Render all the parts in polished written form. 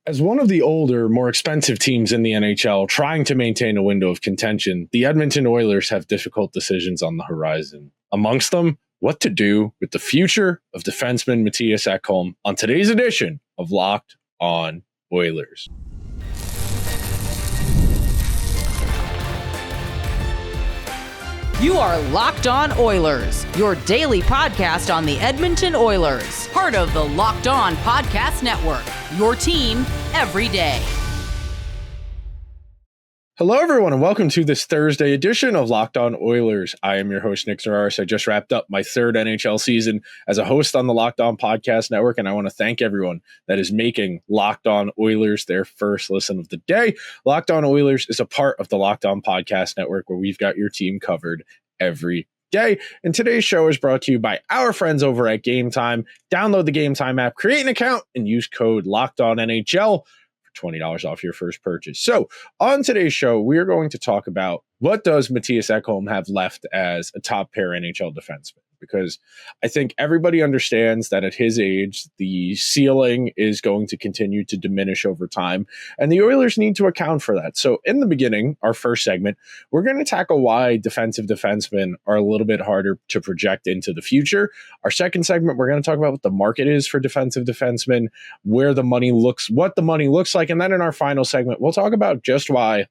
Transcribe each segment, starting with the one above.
As one of the older, more expensive teams in the NHL trying to maintain a window of contention, the Edmonton Oilers have difficult decisions on the horizon. Amongst them, what to do with the future of defenseman Mattias Ekholm on today's edition of Locked On Oilers. You are Locked On Oilers, your daily podcast on the Edmonton Oilers, part of the Locked On Podcast Network, your team every day. Hello, everyone, and welcome to this Thursday edition of Locked On Oilers. I am your host, Nick Zararis. I just wrapped up my third NHL season as a host on the Locked On Podcast Network, and I want to thank everyone that is making Locked On Oilers their first listen of the day. Locked On Oilers is a part of the Locked On Podcast Network, where we've got your team covered every day. And today's show is brought to you by our friends over at Game Time. Download the Game Time app, create an account, and use code LOCKEDONNHL for $20 off your first purchase. So on today's show, we're going to talk about what does Mattias Ekholm have left as a top pair NHL defenseman? Because I think everybody understands that at his age, the ceiling is going to continue to diminish over time, and the Oilers need to account for that. So in the beginning, our first segment, we're going to tackle why defensive defensemen are a little bit harder to project into the future. Our second segment, we're going to talk about what the market is for defensive defensemen, what the money looks like. And then in our final segment, we'll talk about just why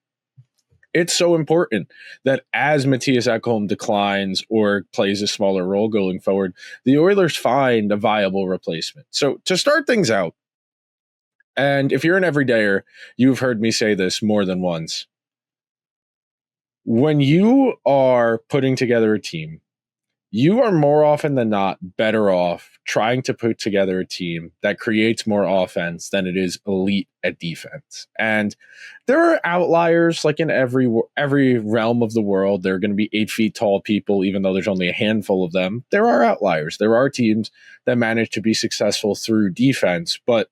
it's so important that as Mattias Ekholm declines or plays a smaller role going forward, the Oilers find a viable replacement. So to start things out, and if you're an everydayer, you've heard me say this more than once. When you are putting together a team, you are more often than not better off trying to put together a team that creates more offense than it is elite at defense. And there are outliers, like in every realm of the world. There are going to be 8 feet tall people, even though there's only a handful of them. There are outliers. There are teams that manage to be successful through defense. But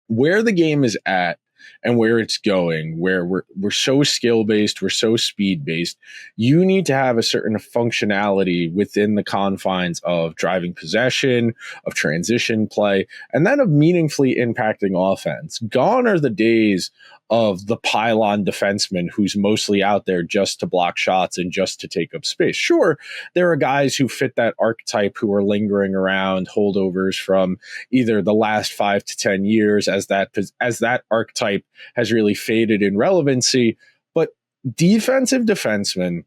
where the game is at, and where it's going, where we're so skill-based, we're so speed-based, you need to have a certain functionality within the confines of driving possession, of transition play, and then of meaningfully impacting offense. Gone are the days of the pylon defenseman who's mostly out there just to block shots and just to take up space. Sure, there are guys who fit that archetype who are lingering around, holdovers from either the last 5 to 10 years as that archetype has really faded in relevancy. But defensive defensemen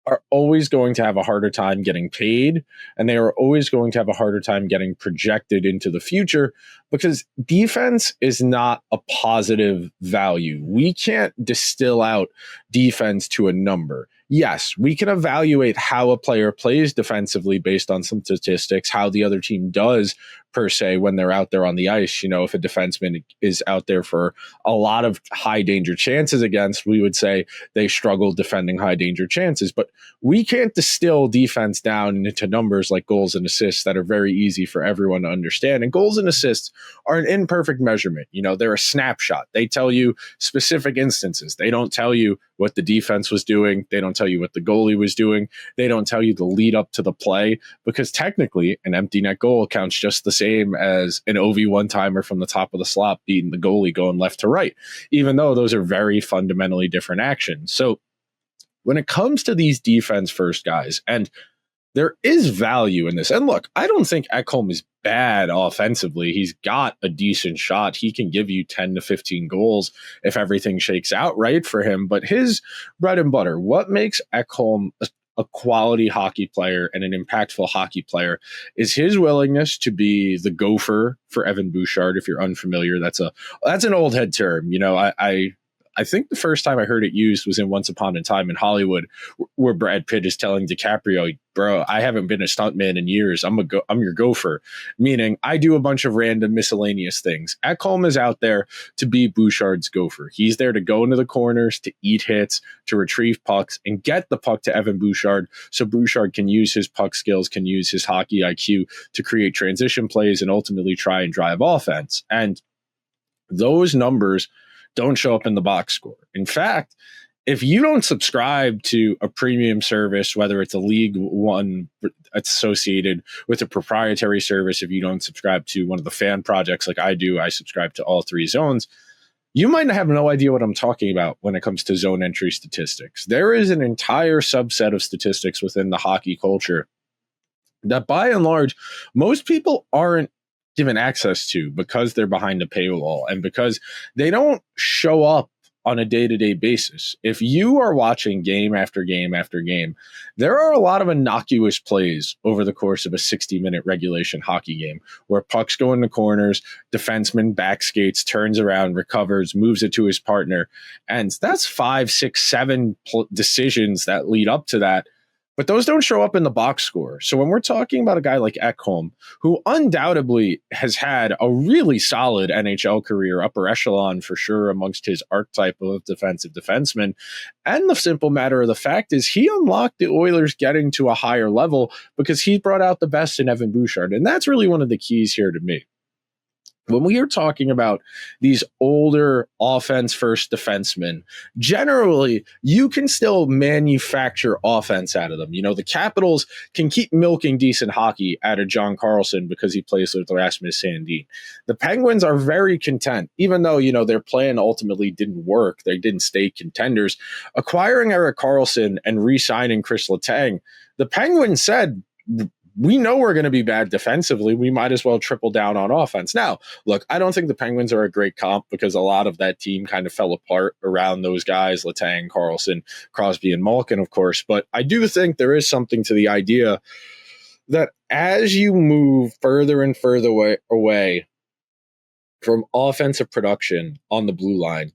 are always going to have a harder time getting paid, and they are always going to have a harder time getting projected into the future because defense is not a positive value. We can't distill out defense to a number. Yes, we can evaluate how a player plays defensively based on some statistics, how the other team does per se when they're out there on the ice. You know, if a defenseman is out there for a lot of high danger chances against, we would say they struggle defending high danger chances. But we can't distill defense down into numbers like goals and assists that are very easy for everyone to understand. And goals and assists are an imperfect measurement. You know, they're a snapshot. They tell you specific instances. They don't tell you what the defense was doing. They don't tell you what the goalie was doing. They don't tell you the lead up to the play, because technically an empty net goal counts just the same as an OV one-timer from the top of the slot beating the goalie going left to right, even though those are very fundamentally different actions. So when it comes to these defense first guys, and there is value in this. And look, I don't think Ekholm is bad offensively. He's got a decent shot. He can give you 10 to 15 goals if everything shakes out right for him. But his bread and butter, what makes Ekholm a quality hockey player and an impactful hockey player, is his willingness to be the gopher for Evan Bouchard. If you're unfamiliar, that's an old head term. You know, I think the first time I heard it used was in Once Upon a Time in Hollywood, where Brad Pitt is telling DiCaprio, "Bro, I haven't been a stuntman in years. I'm your gopher," meaning I do a bunch of random miscellaneous things. Ekholm is out there to be Bouchard's gopher. He's there to go into the corners, to eat hits, to retrieve pucks, and get the puck to Evan Bouchard so Bouchard can use his puck skills, can use his hockey IQ to create transition plays and ultimately try and drive offense. And those numbers don't show up in the box score. In fact, if you don't subscribe to a premium service, whether it's a League One associated with a proprietary service, if you don't subscribe to one of the fan projects like I do, I subscribe to all three zones, you might have no idea what I'm talking about when it comes to zone entry statistics. There is an entire subset of statistics within the hockey culture that by and large, most people aren't given access to because they're behind a paywall and because they don't show up on a day-to-day basis. If you are watching game after game after game, there are a lot of innocuous plays over the course of a 60-minute regulation hockey game where pucks go in the corners, defenseman back skates, turns around, recovers, moves it to his partner. And that's 5, 6, 7 decisions that lead up to that. But those don't show up in the box score. So when we're talking about a guy like Ekholm, who undoubtedly has had a really solid NHL career, upper echelon for sure amongst his archetype of defensive defenseman, and the simple matter of the fact is he unlocked the Oilers getting to a higher level because he brought out the best in Evan Bouchard. And that's really one of the keys here to me. When we are talking about these older offense-first defensemen, generally, you can still manufacture offense out of them. You know, the Capitals can keep milking decent hockey out of John Carlson because he plays with Rasmus Sandin. The Penguins are very content, even though, you know, their plan ultimately didn't work. They didn't stay contenders. Acquiring Erik Karlsson and re-signing Kris Letang, the Penguins said, we know we're going to be bad defensively. We might as well triple down on offense. Now, look, I don't think the Penguins are a great comp because a lot of that team kind of fell apart around those guys, Letang, Karlsson, Crosby, and Malkin, of course. But I do think there is something to the idea that as you move further and further away from offensive production on the blue line,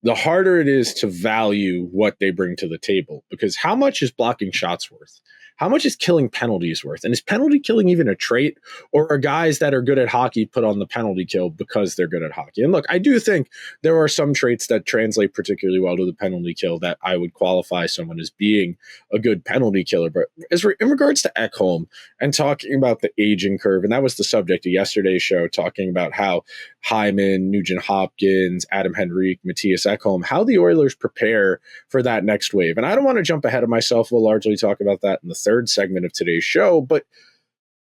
the harder it is to value what they bring to the table. Because how much is blocking shots worth? How much is killing penalties worth? And is penalty killing even a trait? Or are guys that are good at hockey put on the penalty kill because they're good at hockey? And look, I do think there are some traits that translate particularly well to the penalty kill that I would qualify someone as being a good penalty killer. But in regards to Ekholm and talking about the aging curve, and that was the subject of yesterday's show, talking about how Hyman, Nugent-Hopkins, Adam Henrique, Mattias Ekholm, how the Oilers prepare for that next wave. And I don't want to jump ahead of myself. We'll largely talk about that in the third segment of today's show. But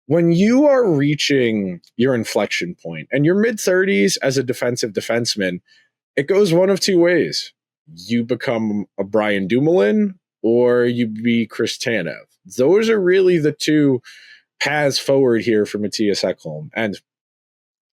when you are reaching your inflection point and you're mid-30s as a defensive defenseman, it goes one of two ways. You become a Brian Dumoulin or you be Chris Tanev. Those are really the two paths forward here for Mattias Ekholm. And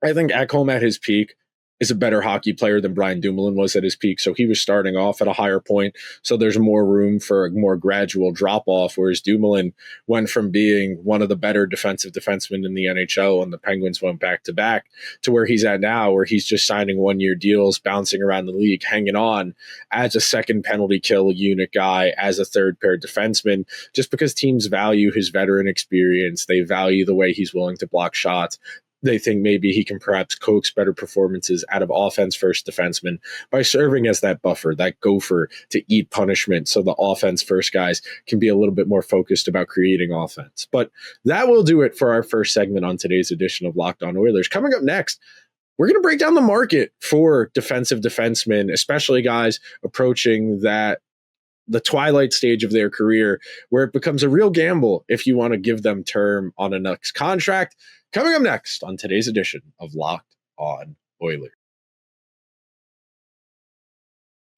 I think Ekholm at his peak is a better hockey player than Brian Dumoulin was at his peak. So he was starting off at a higher point. So there's more room for a more gradual drop off. Whereas Dumoulin went from being one of the better defensive defensemen in the NHL and the Penguins went back to back to where he's at now, where he's just signing 1-year deals, bouncing around the league, hanging on as a second penalty kill unit guy, as a third pair defenseman, just because teams value his veteran experience. They value the way he's willing to block shots. They think maybe he can perhaps coax better performances out of offense-first defensemen by serving as that buffer, that gopher to eat punishment so the offense-first guys can be a little bit more focused about creating offense. But that will do it for our first segment on today's edition of Locked On Oilers. Coming up next, we're going to break down the market for defensive defensemen, especially guys approaching the twilight stage of their career where it becomes a real gamble if you want to give them term on a next contract. Coming up next on today's edition of Locked On Oilers.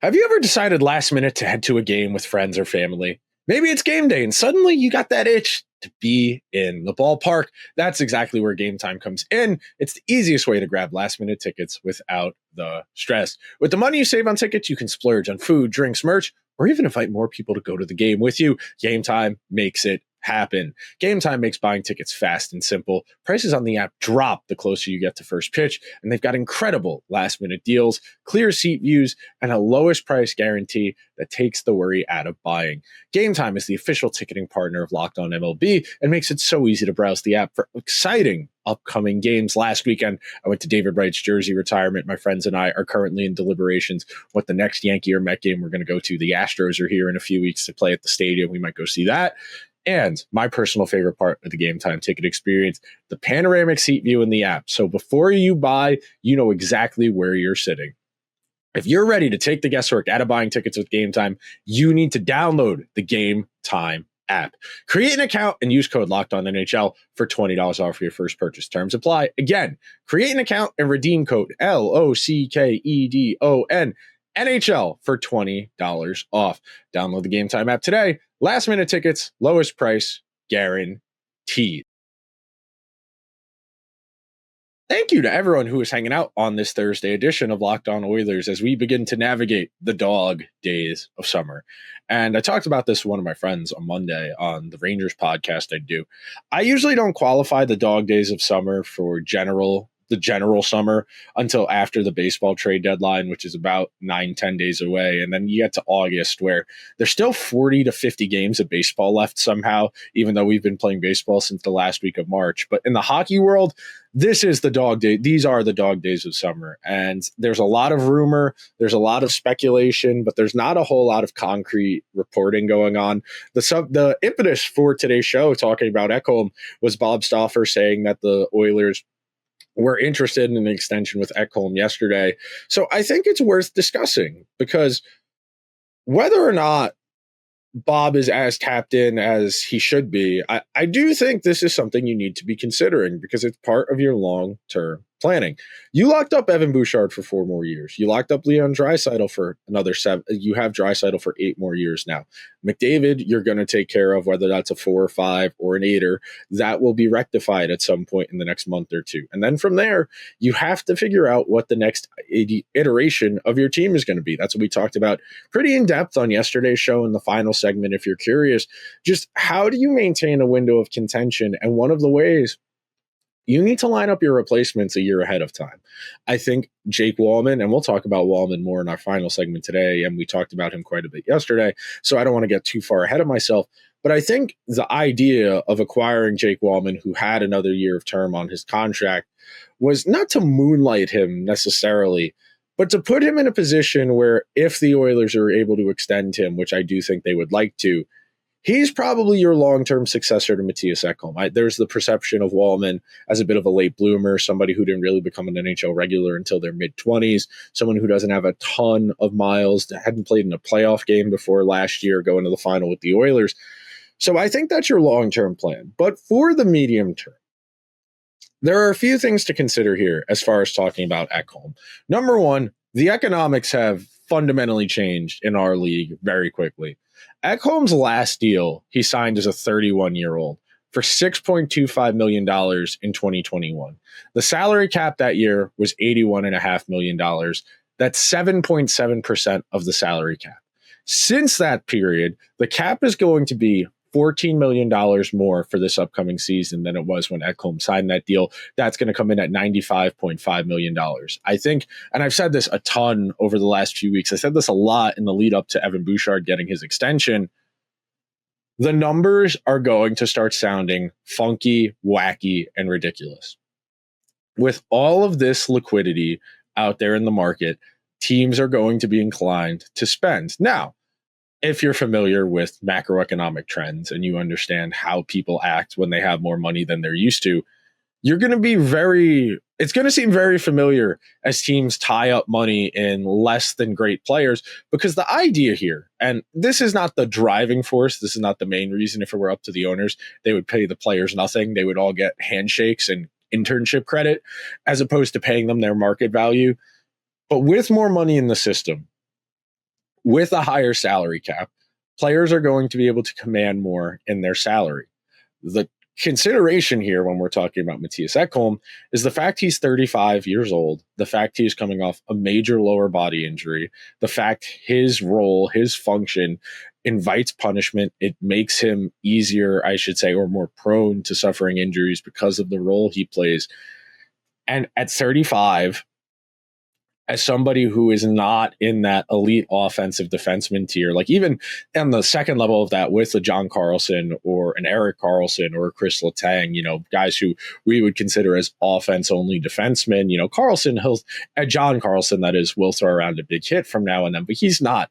Have you ever decided last minute to head to a game with friends or family? Maybe it's game day and suddenly you got that itch to be in the ballpark. That's exactly where Game Time comes in. It's the easiest way to grab last minute tickets without the stress. With the money you save on tickets, you can splurge on food, drinks, merch, or even invite more people to go to the game with you. Game Time makes it happen. Game Time makes buying tickets fast and simple. Prices on the app drop the closer you get to first pitch, and they've got incredible last-minute deals, clear seat views, and a lowest price guarantee that takes the worry out of buying. Game Time is the official ticketing partner of Locked On MLB and makes it so easy to browse the app for exciting upcoming games. Last weekend, I went to David Wright's jersey retirement. My friends and I are currently in deliberations what the next Yankee or Met game we're going to go to. The Astros are here in a few weeks to play at the stadium. We might go see that. And my personal favorite part of the Game Time ticket experience, the panoramic seat view in the app. So before you buy, you know exactly where you're sitting. If you're ready to take the guesswork out of buying tickets with Game Time, you need to download the Game Time app. Create an account and use code LOCKEDONNHL for $20 off your first purchase. Terms apply. Again, create an account and redeem code LOCKEDON NHL for $20 off. Download the Game Time app today. Last minute tickets, lowest price, guaranteed. Thank you to everyone who is hanging out on this Thursday edition of Locked On Oilers as we begin to navigate the dog days of summer. And I talked about this with one of my friends on Monday on the Rangers podcast I do. I usually don't qualify the dog days of summer for the general summer until after the baseball trade deadline, which is about 9-10 days away. And then you get to August where there's still 40 to 50 games of baseball left somehow, even though we've been playing baseball since the last week of March. But in the hockey world, this is the dog day. These are the dog days of summer. And there's a lot of rumor. There's a lot of speculation, but there's not a whole lot of concrete reporting going on. The impetus for today's show talking about Ekholm was Bob Stauffer saying that the Oilers were interested in an extension with Ekholm yesterday. So I think it's worth discussing because whether or not Bob is as tapped in as he should be, I do think this is something you need to be considering because it's part of your long-term planning. You locked up Evan Bouchard for 4 more years. You locked up Leon Draisaitl for another 7. You have Draisaitl for 8 more years now. McDavid, you're going to take care of, whether that's a 4 or 5 or an 8er. That will be rectified at some point in the next month or 2. And then from there, you have to figure out what the next iteration of your team is going to be. That's what we talked about pretty in depth on yesterday's show in the final segment. If you're curious, just how do you maintain a window of contention? And one of the ways, you need to line up your replacements a year ahead of time. I think Jake Wallman, and we'll talk about Wallman more in our final segment today, and we talked about him quite a bit yesterday, so I don't want to get too far ahead of myself, but I think the idea of acquiring Jake Wallman, who had another year of term on his contract, was not to moonlight him necessarily, but to put him in a position where if the Oilers are able to extend him, which I do think they would like to, he's probably your long-term successor to Mattias Ekholm. There's the perception of Wallman as a bit of a late bloomer, somebody who didn't really become an NHL regular until their mid-20s, someone who doesn't have a ton of miles, that hadn't played in a playoff game before last year, going to the final with the Oilers. So I think that's your long-term plan. But for the medium term, there are a few things to consider here as far as talking about Ekholm. Number one, the economics have fundamentally changed in our league very quickly. Ekholm's last deal he signed as a 31-year-old for $6.25 million in 2021. The salary cap that year was $81.5 million. That's 7.7% of the salary cap. Since that period, the cap is going to be $14 million more for this upcoming season than it was when Ekholm signed that deal. That's going to come in at $95.5 million. I think, and I've said this a ton over the last few weeks, I said this a lot in the lead up to Evan Bouchard getting his extension. The numbers are going to start sounding funky, wacky, and ridiculous. With all of this liquidity out there in the market, teams are going to be inclined to spend. Now, if you're familiar with macroeconomic trends and you understand how people act when they have more money than they're used to, you're going to be it's going to seem very familiar as teams tie up money in less than great players, because the idea here, and this is not the driving force, this is not the main reason. If it were up to the owners, they would pay the players nothing. They would all get handshakes and internship credit as opposed to paying them their market value. But with more money in the system, with a higher salary cap, players are going to be able to command more in their salary. The consideration here when we're talking about Mattias Ekholm is the fact he's 35 years old, the fact he's coming off a major lower body injury, the fact his role, his function invites punishment. It makes him easier, I should say, or more prone to suffering injuries because of the role he plays. And at 35, as somebody who is not in that elite offensive defenseman tier, like even on the second level of that with a John Carlson or an Erik Karlsson or a Kris Letang, guys who we would consider as offense-only defensemen, John Carlson, that is, will throw around a big hit from now and then, but he's not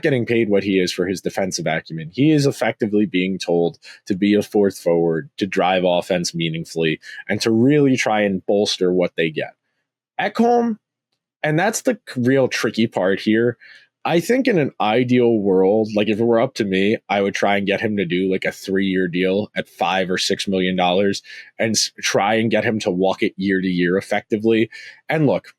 getting paid what he is for his defensive acumen. He is effectively being told to be a fourth forward, to drive offense meaningfully, and to really try and bolster what they get. Ekholm And that's the real tricky part here. I think in an ideal world, like if it were up to me, I would try and get him to do like a 3-year deal at $5 or $6 million and try and get him to walk it year to year effectively. And look,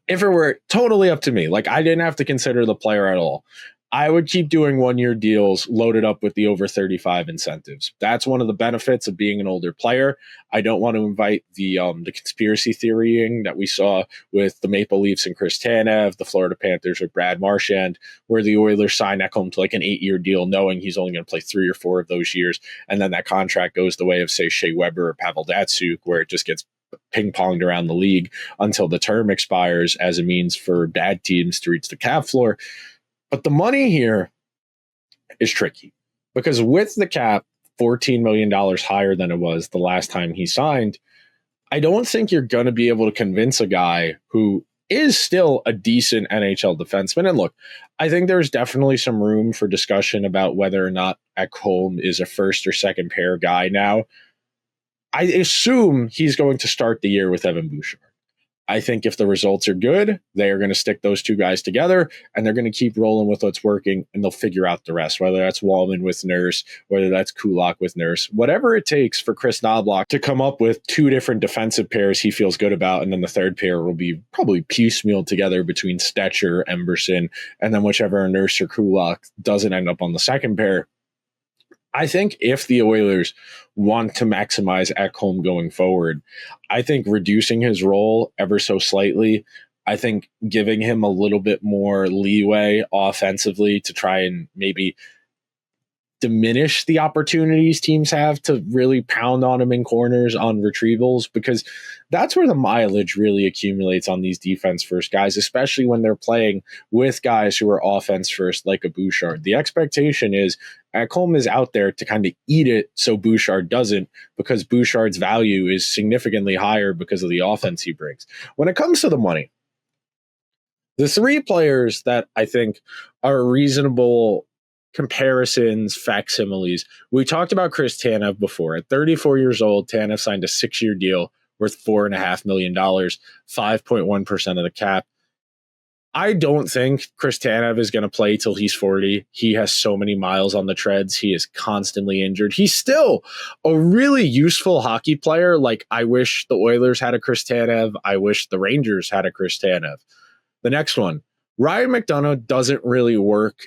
if it were totally up to me, like I didn't have to consider the player at all, I would keep doing 1-year deals loaded up with the over 35 incentives. That's one of the benefits of being an older player. I don't want to invite the conspiracy theorying that we saw with the Maple Leafs and Chris Tanev, the Florida Panthers with Brad Marchand, where the Oilers signed Ekholm to like an 8-year deal, knowing he's only going to play 3 or 4 of those years. And then that contract goes the way of, say, Shea Weber or Pavel Datsyuk, where it just gets ping-ponged around the league until the term expires as a means for bad teams to reach the cap floor. But the money here is tricky because with the cap $14 million higher than it was the last time he signed, I don't think you're going to be able to convince a guy who is still a decent NHL defenseman. And look, I think there's definitely some room for discussion about whether or not Ekholm is a first or second pair guy now. I assume he's going to start the year with Evan Bouchard. I think if the results are good, they are going to stick those two guys together and they're going to keep rolling with what's working and they'll figure out the rest, whether that's Wallman with Nurse, whether that's Kulak with Nurse, whatever it takes for Chris Knoblauch to come up with 2 different defensive pairs he feels good about. And then the third pair will be probably piecemealed together between Stetcher, Emberson, and then whichever Nurse or Kulak doesn't end up on the second pair. I think if the Oilers want to maximize Ekholm going forward, I think reducing his role ever so slightly, I think giving him a little bit more leeway offensively to try and maybe diminish the opportunities teams have to really pound on him in corners on retrievals, because that's where the mileage really accumulates on these defense first guys, especially when they're playing with guys who are offense first like a Bouchard. The expectation is Ekholm is out there to kind of eat it so Bouchard doesn't, because Bouchard's value is significantly higher because of the offense he brings. When it comes to the money, the 3 players that I think are reasonable comparisons, facsimiles. We talked about Chris Tanev before. At 34 years old, Tanev signed a 6-year deal worth $4.5 million, 5.1% of the cap. I don't think Chris Tanev is going to play till he's 40. He has so many miles on the treads. He is constantly injured. He's still a really useful hockey player. Like, I wish the Oilers had a Chris Tanev. I wish the Rangers had a Chris Tanev. The next one, Ryan McDonagh doesn't really work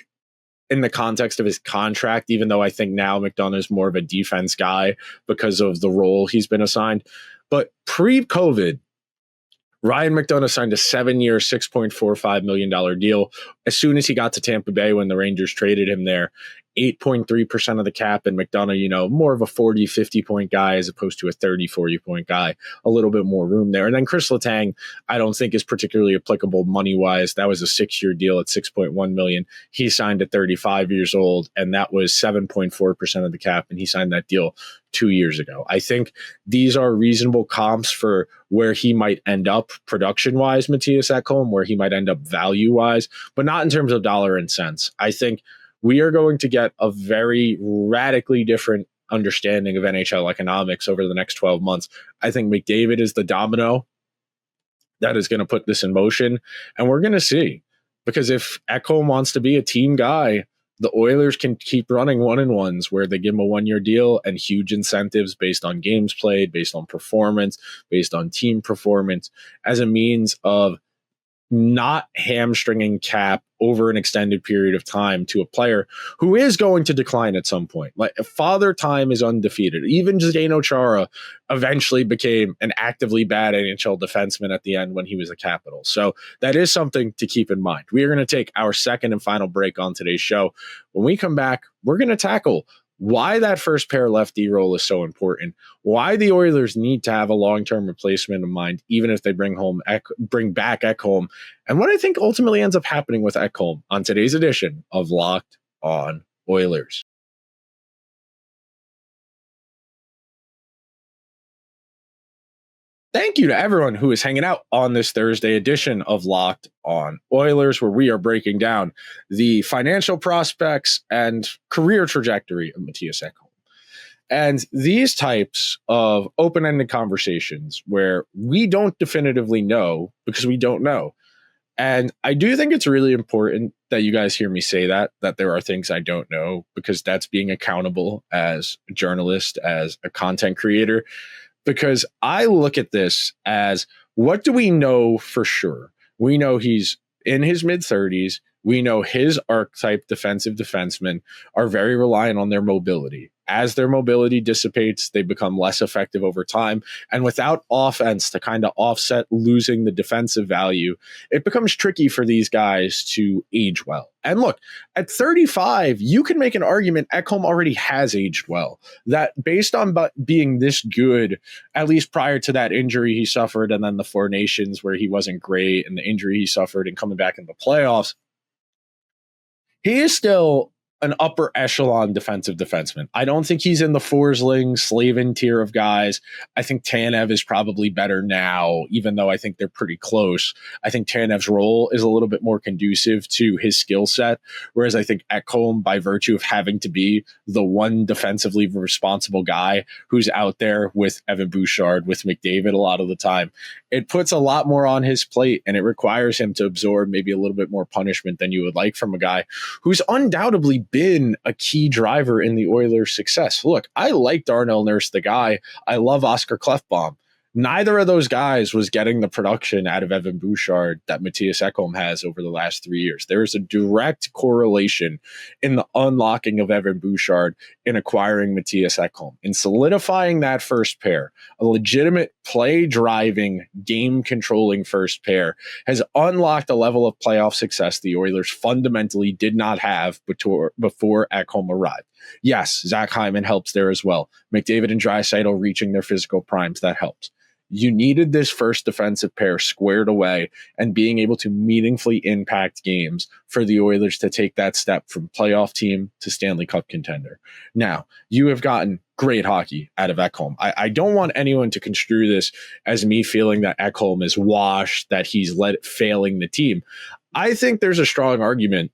in the context of his contract, even though I think now McDonagh is more of a defense guy because of the role he's been assigned. But pre-COVID, Ryan McDonagh signed a 7-year, $6.45 million deal. As soon as he got to Tampa Bay when the Rangers traded him there, 8.3% of the cap, and McDonagh, more of a 40, 50-point guy as opposed to a 30, 40-point guy, a little bit more room there. And then Kris Letang, I don't think is particularly applicable money-wise. That was a 6-year deal at $6.1 million. He signed at 35 years old, and that was 7.4% of the cap, and he signed that deal 2 years ago. I think these are reasonable comps for where he might end up production-wise, Mattias Ekholm, where he might end up value-wise, but not in terms of dollar and cents. I think we are going to get a very radically different understanding of NHL economics over the next 12 months. I think McDavid is the domino that is going to put this in motion, and we're going to see. Because if Ekholm wants to be a team guy, the Oilers can keep running 1-and-1s where they give him a 1-year deal and huge incentives based on games played, based on performance, based on team performance, as a means of not hamstringing cap over an extended period of time to a player who is going to decline at some point. Like, Father Time is undefeated. Even Zdeno Chara eventually became an actively bad NHL defenseman at the end when he was a Capital. So that is something to keep in mind. We are going to take our second and final break on today's show. When we come back, we're going to tackle why that first pair lefty role is so important, why the Oilers need to have a long-term replacement in mind, even if they bring back Ekholm, and what I think ultimately ends up happening with Ekholm on today's edition of Locked On Oilers. Thank you to everyone who is hanging out on this Thursday edition of Locked On Oilers, where we are breaking down the financial prospects and career trajectory of Matthias Ekholm. And these types of open-ended conversations where we don't definitively know because we don't know. And I do think it's really important that you guys hear me say that there are things I don't know, because that's being accountable as a journalist, as a content creator, because I look at this as, what do we know for sure? We know he's in his mid-30s. We know his archetype defensive defensemen are very reliant on their mobility. As their mobility dissipates, they become less effective over time. And without offense to kind of offset losing the defensive value, it becomes tricky for these guys to age well. And look, at 35, you can make an argument Ekholm already has aged well. That based on being this good, at least prior to that injury he suffered, and then the Four Nations where he wasn't great, and the injury he suffered and coming back in the playoffs, he is still an upper echelon defensive defenseman. I don't think he's in the Forsling, Slavin tier of guys. I think Tanev is probably better now, even though I think they're pretty close. I think Tanev's role is a little bit more conducive to his skill set, whereas I think Ekholm, by virtue of having to be the one defensively responsible guy who's out there with Evan Bouchard, with McDavid a lot of the time, it puts a lot more on his plate, and it requires him to absorb maybe a little bit more punishment than you would like from a guy who's undoubtedly been a key driver in the Oilers' success. Look, I like Darnell Nurse, the guy. I love Oscar Klefbom. Neither of those guys was getting the production out of Evan Bouchard that Mattias Ekholm has over the last 3 years. There is a direct correlation in the unlocking of Evan Bouchard in acquiring Mattias Ekholm. In solidifying that first pair, a legitimate play-driving, game-controlling first pair has unlocked a level of playoff success the Oilers fundamentally did not have before Ekholm arrived. Yes, Zach Hyman helps there as well. McDavid and Draisaitl reaching their physical primes, that helps. You needed this first defensive pair squared away and being able to meaningfully impact games for the Oilers to take that step from playoff team to Stanley Cup contender. Now, you have gotten great hockey out of Ekholm. I don't want anyone to construe this as me feeling that Ekholm is washed, that he's failing the team. I think there's a strong argument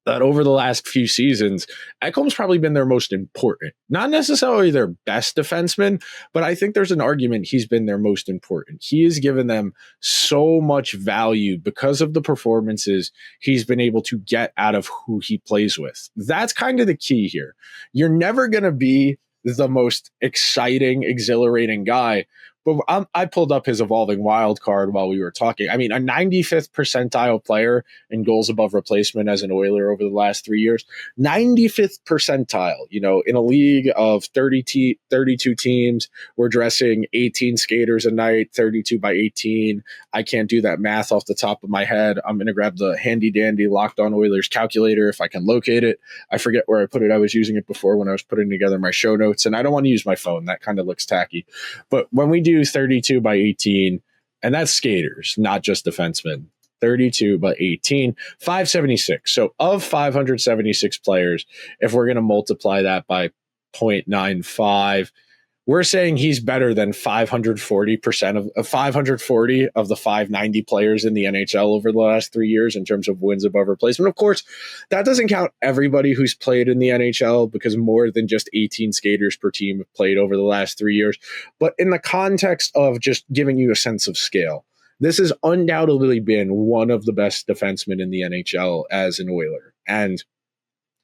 that over the last few seasons, Ekholm's probably been their most important. Not necessarily their best defenseman, but I think there's an argument he's been their most important. He has given them so much value because of the performances he's been able to get out of who he plays with. That's kind of the key here. You're never going to be the most exciting, exhilarating guy, but I pulled up his evolving wild card while we were talking. I mean, a 95th percentile player in goals above replacement as an Oiler over the last 3 years. 95th percentile, in a league of 32 teams, we're dressing 18 skaters a night, 32 by 18. I can't do that math off the top of my head. I'm going to grab the handy dandy Locked On Oilers calculator if I can locate it. I forget where I put it. I was using it before when I was putting together my show notes, and I don't want to use my phone. That kind of looks tacky. But when we do 32 by 18, and that's skaters, not just defensemen. 32 by 18, 576. So of 576 players, if we're going to multiply that by 0.95, we're saying he's better than 540% of 540 of the 590 players in the NHL over the last 3 years in terms of wins above replacement. Of course, that doesn't count everybody who's played in the NHL, because more than just 18 skaters per team have played over the last 3 years. But in the context of just giving you a sense of scale, this has undoubtedly been one of the best defensemen in the NHL as an Oiler. And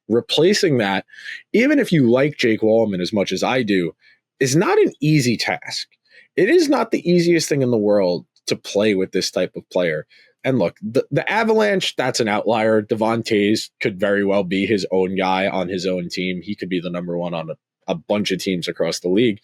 replacing that, even if you like Jake Wallman as much as I do, is not an easy task. It is not the easiest thing in the world to play with this type of player. And look, the Avalanche, that's an outlier. Devon Toews could very well be his own guy on his own team. He could be the number one on a bunch of teams across the league.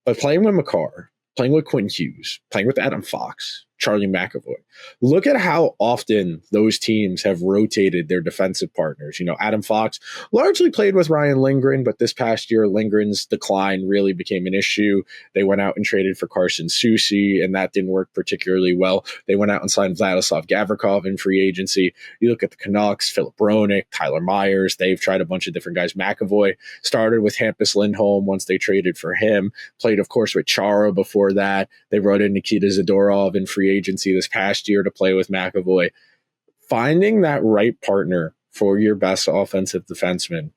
But playing with Makar, playing with Quinn Hughes, playing with Adam Fox, Charlie McAvoy. Look at how often those teams have rotated their defensive partners. Adam Fox largely played with Ryan Lindgren, but this past year, Lindgren's decline really became an issue. They went out and traded for Carson Soucy, and that didn't work particularly well. They went out and signed Vladislav Gavrikov in free agency. You look at the Canucks, Philip Roenick, Tyler Myers. They've tried a bunch of different guys. McAvoy started with Hampus Lindholm once they traded for him. Played, of course, with Chara before that. They brought in Nikita Zadorov in free agency this past year to play with McAvoy. Finding that right partner for your best offensive defenseman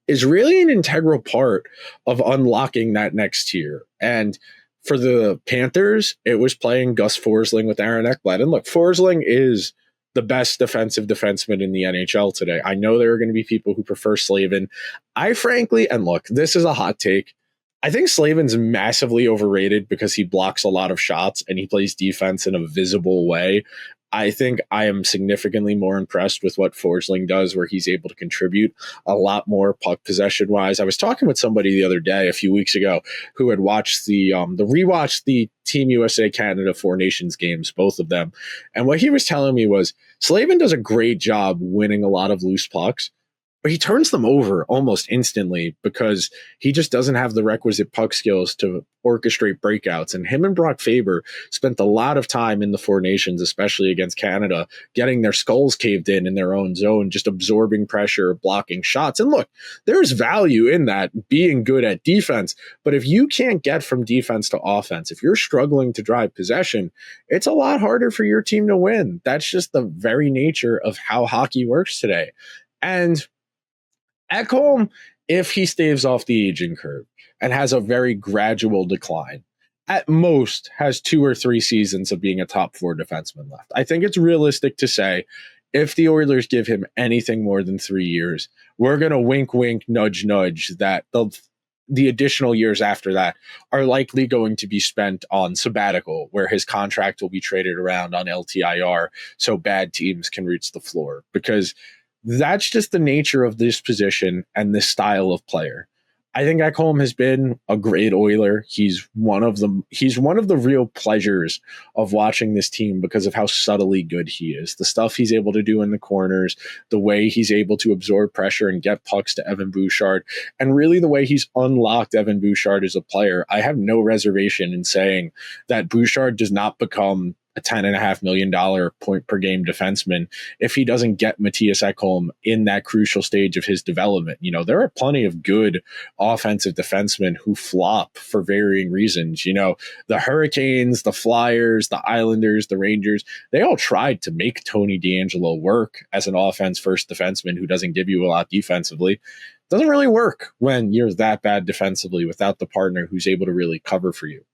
is really an integral part of unlocking that next tier. And for the Panthers, it was playing Gus Forsling with Aaron Ekblad. And look, Forsling is the best defensive defenseman in the NHL today. I know there are going to be people who prefer Slavin. I frankly, and look, this is a hot take, I think Slavin's massively overrated because he blocks a lot of shots and he plays defense in a visible way. I think I am significantly more impressed with what Forsling does, where he's able to contribute a lot more puck possession wise. I was talking with somebody the other day, a few weeks ago, who had watched the rewatched the Team USA Canada Four Nations games, both of them. And what he was telling me was Slavin does a great job winning a lot of loose pucks, but he turns them over almost instantly because he just doesn't have the requisite puck skills to orchestrate breakouts. And him and Brock Faber spent a lot of time in the Four Nations, especially against Canada, getting their skulls caved in their own zone, just absorbing pressure, blocking shots. And look, there's value in that, being good at defense. But if you can't get from defense to offense, if you're struggling to drive possession, it's a lot harder for your team to win. That's just the very nature of how hockey works today. And Ekholm, if he staves off the aging curve and has a very gradual decline, at most has 2 or 3 seasons of being a top 4 defenseman left. I think it's realistic to say if the Oilers give him anything more than 3 years, we're going to wink, wink, nudge, nudge that the additional years after that are likely going to be spent on sabbatical, where his contract will be traded around on LTIR so bad teams can reach the floor, because that's just the nature of this position and this style of player. I think Ekholm has been a great Oiler. He's one of the real pleasures of watching this team because of how subtly good he is. The stuff he's able to do in the corners, the way he's able to absorb pressure and get pucks to Evan Bouchard, and really the way he's unlocked Evan Bouchard as a player. I have no reservation in saying that Bouchard does not become a $10.5 million point per game defenseman if he doesn't get Mattias Ekholm in that crucial stage of his development. You know, there are plenty of good offensive defensemen who flop for varying reasons. You know, the Hurricanes, the Flyers, the Islanders, the Rangers, they all tried to make Tony DeAngelo work as an offense first defenseman who doesn't give you a lot defensively. It doesn't really work when you're that bad defensively without the partner who's able to really cover for you.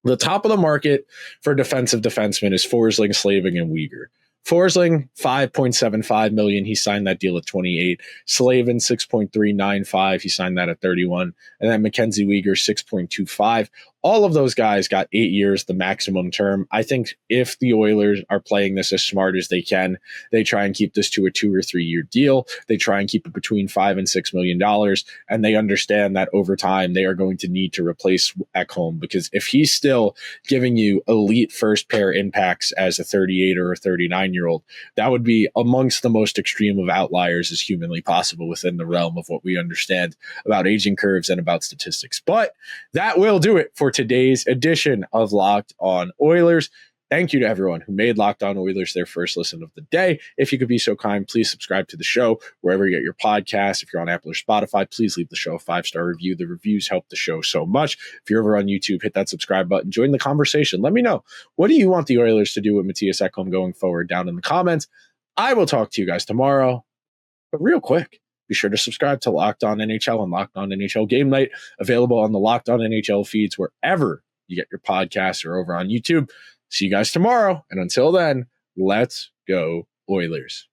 The top of the market for defensive defensemen is Forsling, Slavin, and Weegar. Forsling, $5.75 million. He signed that deal at 28. Slavin, $6.395. He signed that at 31. And then Mackenzie Weegar, $6.25. All of those guys got 8 years, the maximum term. I think if the Oilers are playing this as smart as they can, they try and keep this to a 2 or 3 year deal. They try and keep it between $5 and $6 million. And they understand that over time, they are going to need to replace Ekholm, because if he's still giving you elite first pair impacts as a 38 or a 39-year-old, that would be amongst the most extreme of outliers as humanly possible within the realm of what we understand about aging curves and about statistics. But that will do it for today's edition of Locked On Oilers. Thank you to everyone who made Locked On Oilers their first listen of the day. If you could be so kind, please subscribe to the show wherever you get your podcasts. If you're on Apple or Spotify, please leave the show a 5-star review. The reviews help the show so much. If you're over on YouTube, hit that subscribe button. Join the conversation. Let me know, what do you want the Oilers to do with Mattias Ekholm going forward down in the comments. I will talk to you guys tomorrow. But real quick, be sure to subscribe to Locked On NHL and Locked On NHL Game Night, available on the Locked On NHL feeds wherever you get your podcasts or over on YouTube. See you guys tomorrow. And until then, let's go Oilers.